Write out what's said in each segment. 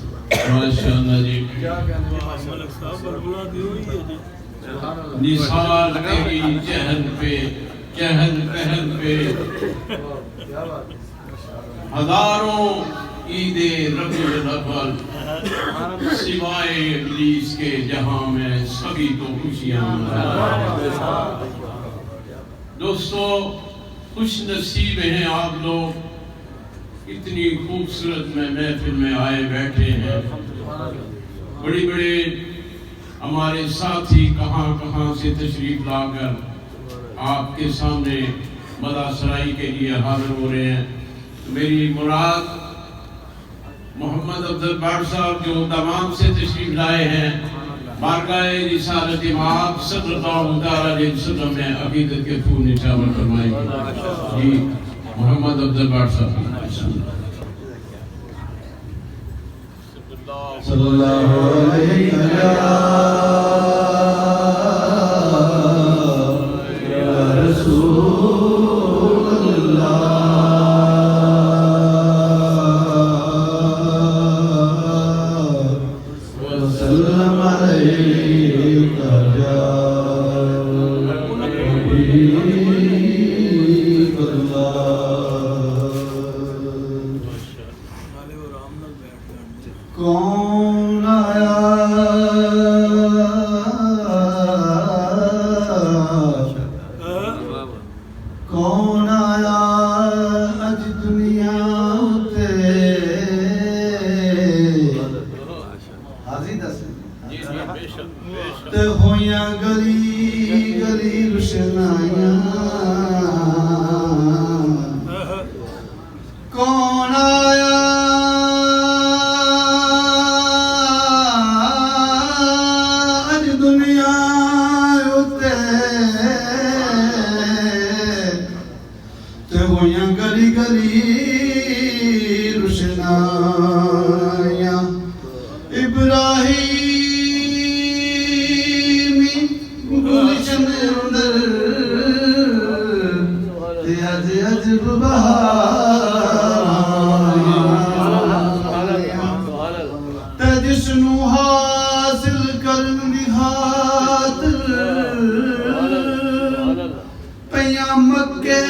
ماشاءاللہ جی نثار تیری چہل پہ چہل پہل پہ ہزاروں عید ربیع الاول سوائے ابلیس کے جہاں میں سبھی تو خوشیاں منائیں۔ دوستو خوش نصیب ہیں آپ لوگ، اتنی خوبصورت میں محفل میں آئے بیٹھے ہیں۔ بڑی بڑے ہمارے ساتھی کہاں کہاں سے تشریف لا کر آپ کے سامنے مدح سرائی کے لیے حاضر ہو رہے ہیں۔ میری مراد محمد افضل بٹ صاحب جو دمام سے تشریف لائے ہیں، بارگاہ رسالت مآب صلی اللہ علیہ وسلم میں عقیدت کے پھول نچھاور فرمائیں گے۔ جی محمد افضل بٹ صاحب صلی اللہ علیہ رسول اللہ وسلم علیہ حبیب اللہ۔ کون آیا کون آیا اج دنیا تے حاضری دس تے ہویاں گلی گلی روشنائیاں۔ کون آیا گلی گلی روشنائیاں۔ ابراہیمی گلشن اندر تے اج عجب بہاراں تے جسنوں حاصل کرن دی خاطر پیاں مکے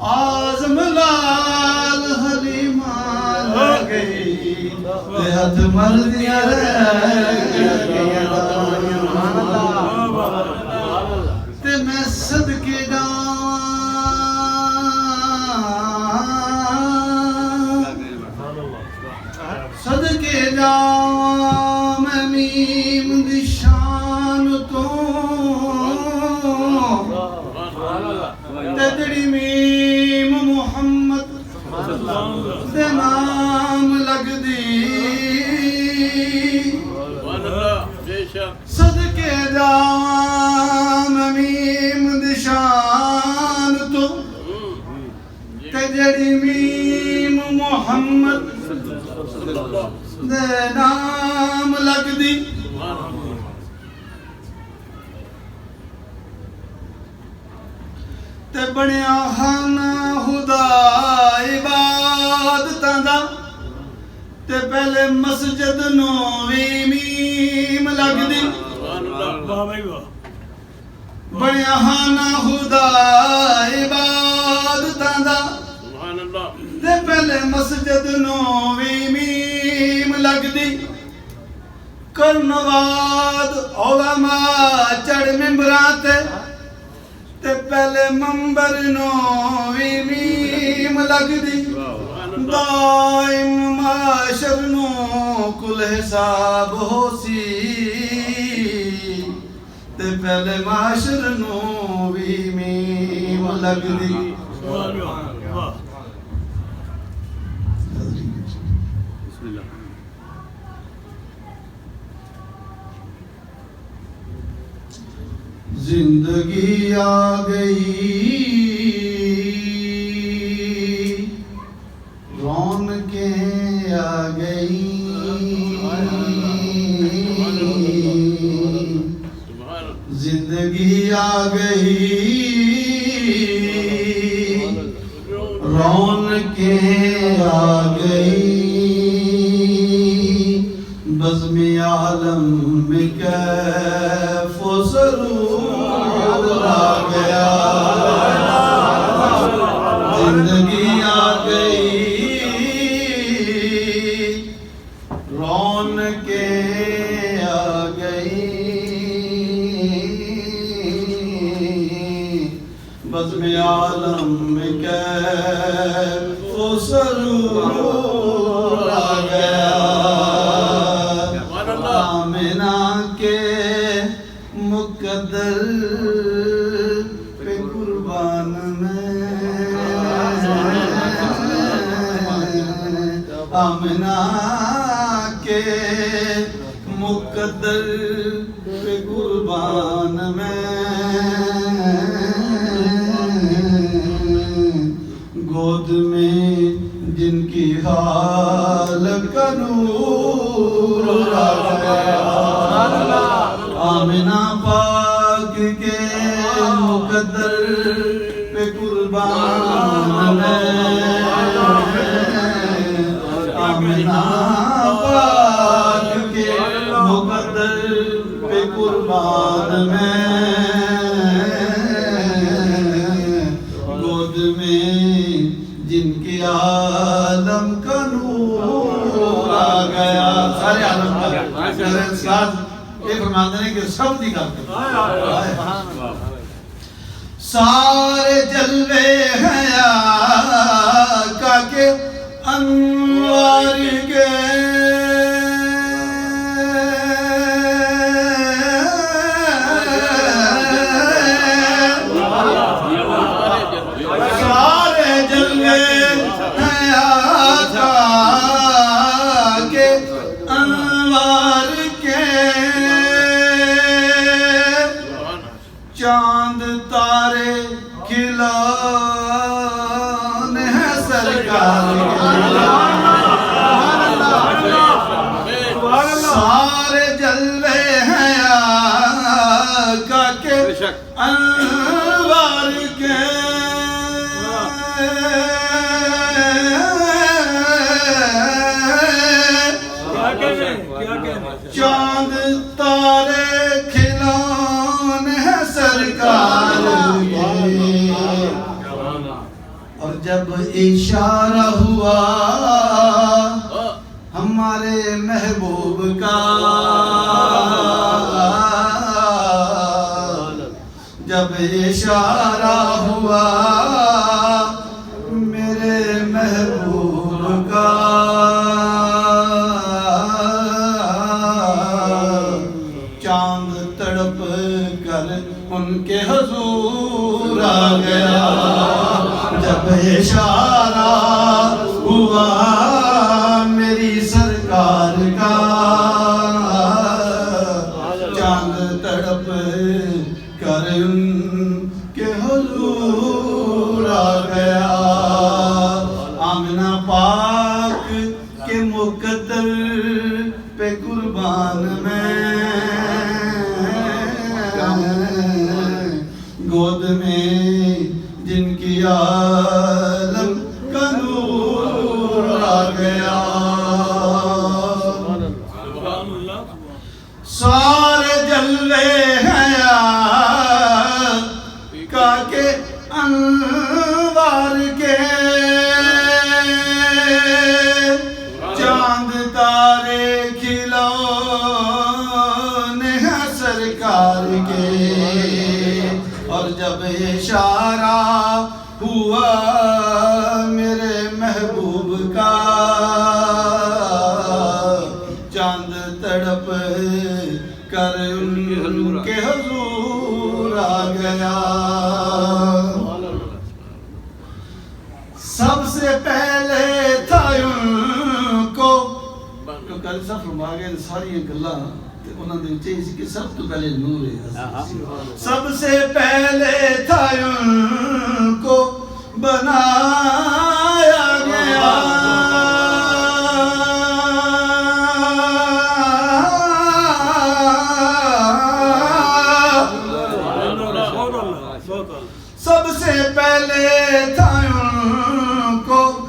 آزم لال حلیمہ لگئی ہتھ مردیاں تے میں صدقے جاواں صدقے جاواں میں میم دی شان تو تجڑی میم محمد دے نام لگ دی صدقے جاواں میں میم دی شان تو تجڑی میم محمد دے نام لگ دی۔ تے بنیا خانہ خدا عبادتاں دا تے پہلے مسجد نویں میم لگ دی۔ بنیا خانہ خدا عبادتاں دا تے پہلے مسجد نویں میم لگ دی۔ کرنواد علماء چڑھ ممبراں تے پہلے منبر نویں میم لگ دی۔ دائم معاشر نو کل حساب ہو سی تے پہلے معاشر نویں میم لگ دی۔ زندگی آ گئی رونقیں آ گئی زندگی آ گئی رونقیں رونقیں آ گئی بزم عالم میں کیف و سرور آ گیا زندگی آ گئی رونقیں آ گئی بزم عالم میں کیف و سرور آ گیا آمنہ کے مقدر پہ قربان میں آمنہ کے مقدر پہ قربان میں گود میں جن کی حالت کا نور آ گیا آمنہ پاک کے مقدر پہ قربان میں آمنہ پاک کے مقدر پہ قربان میں گود میں جن کی عالم کا نور آ گیا سارے عالم کا ساتھ یہ فرماتے ہیں کہ سب دی کرتے ہیں سارے جلوے ہیں آقا کے انوار کے سارے جلوے ہیں آقا کے انوار کے چاند تارے کھلانے ہیں سرکار سارے جلوے ہیں آقا کے انوار کے چاند تارے کھلانے ہیں سرکار کے اور جب اشارہ ہوا ہمارے محبوب کا جب اشارہ ہوا میرے محبوب کا چاند تڑپ کر ان کے حضور آ گیا جب اشارہ ہوا میری سرکار کا چاند تڑپ کر ان کے حضور آ گیا آمنہ پاک کے مقدر پہ قربان میں گود میں جن کی عالم کا نور آ گیا سارے جلوے ہیں آقا کے انوار کے چاند تارے کھلانے ہیں سرکار کے اور جب اشارہ ہوا میرے محبوب کا چاند تڑپ کر ان کے حضور آ گیا سب سے پہلے تھا ان کو کل سب فرما گئے ساری گلاں انہوں نے چاہیے کہ سب تو پہلے نور ہے سب سے پہلے تھا ان کو بنایا گیا سب سے پہلے تھا ان کو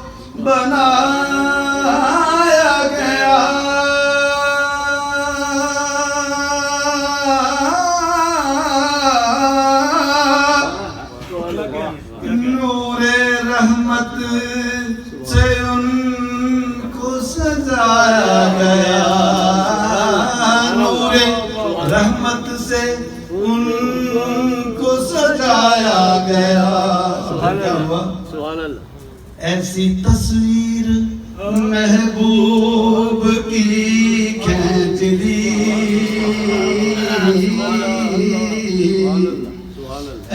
سے ان کو سجایا گیا، نور رحمت سے ان کو سجایا گیا۔ کیا ہوا؟ ایسی تصویر محبوب کی کھینچ دی،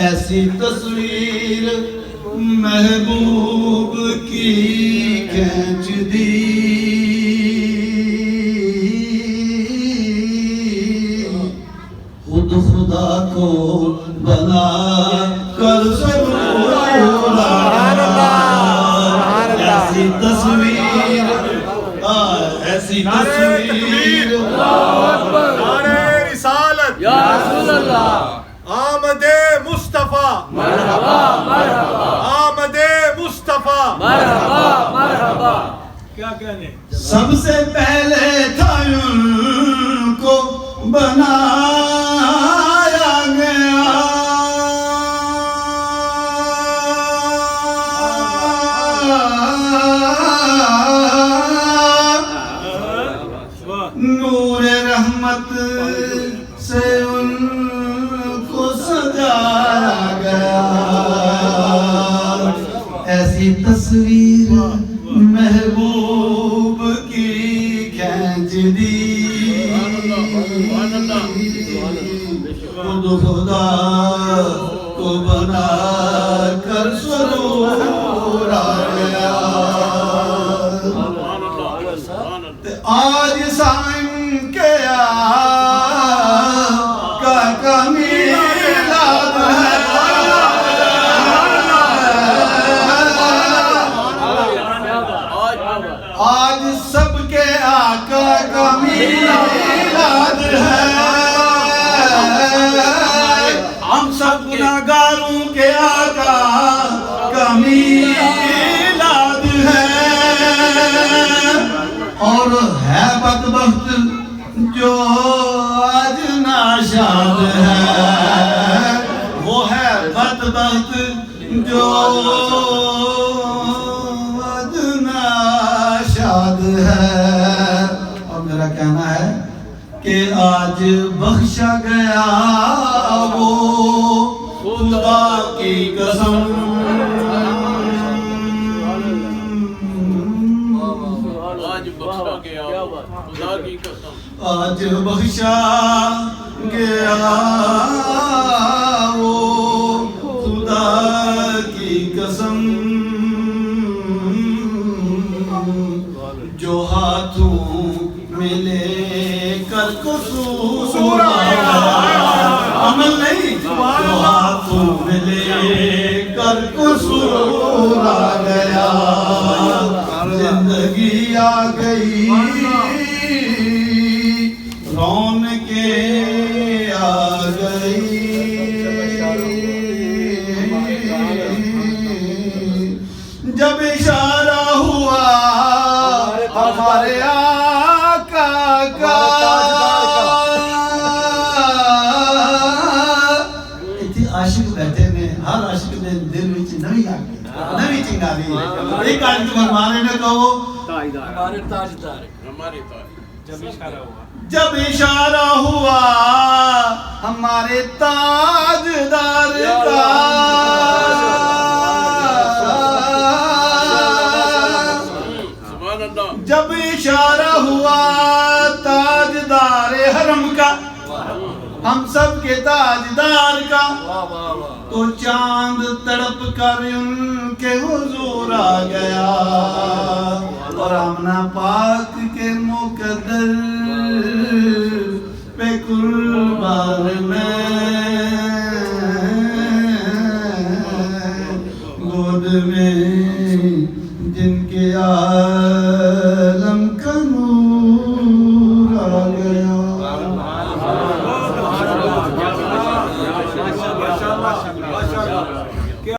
ایسی تصویر محبوب کی کھینچ دی، خود خدا کو بنا کر ضرور ایسی تصویر، ایسی تصویر۔ نعرہ رسالت یا رسول اللہ، آمد مصطفیٰ، مرحبا مرحبا، آمد مصطفیٰ، مرحبا مرحبا۔ کیا کہنے؟ سب سے پہلے تھا ان کو بنایا گیا، نور رحمت سے ان کو سجایا گیا، ایسی تصویر محبوب کی کھینچ دی، خود خدا کو بنا کر سرور آ گیا۔ آج سائن کے آقا کا میلاد ہے، آج سب کے آقا کا میلاد ہے، ہم سب گناہگاروں کے آقا کا میلاد ہے، اور ہے بدبخت جو آج ناشاد ہے، وہ ہے بدبخت جو آج ناشاد ہے۔ اور میرا کہنا ہے کہ آج بخشا گیا وہ خدا کی قسم، آج بخشا گیا خدا کی قسم، آج بخشا گیا وہ خدا کی قسم، جو ہاتھوں میں لے کر قصور آیا، عمل نہیں، جو ہاتھوں میں لے کر قصور آ گیا، زندگی آ گئی، رونقیں آ گئی، جب اشارہ ہوا ہمارے آقا کا، اتنے عاشق بیٹھے نے، ہر عاشق نے دل میں نوی آ گئی، نوی چنگاری ہے۔ ایک آدمی ہمارے نے کہو ہمارے تاجدار، ہمارے تاج، جب اشارہ ہوا ہمارے تاجدار کا، سبحان اللہ، جب اشارہ ہوا تاجدار حرم کا، ہم سب کے تاجدار کا، تو چاند تڑپ کر ان کے حضور آ گیا، اور آمنہ پاک کے مقدر پہ قربان میں گود میں جن کے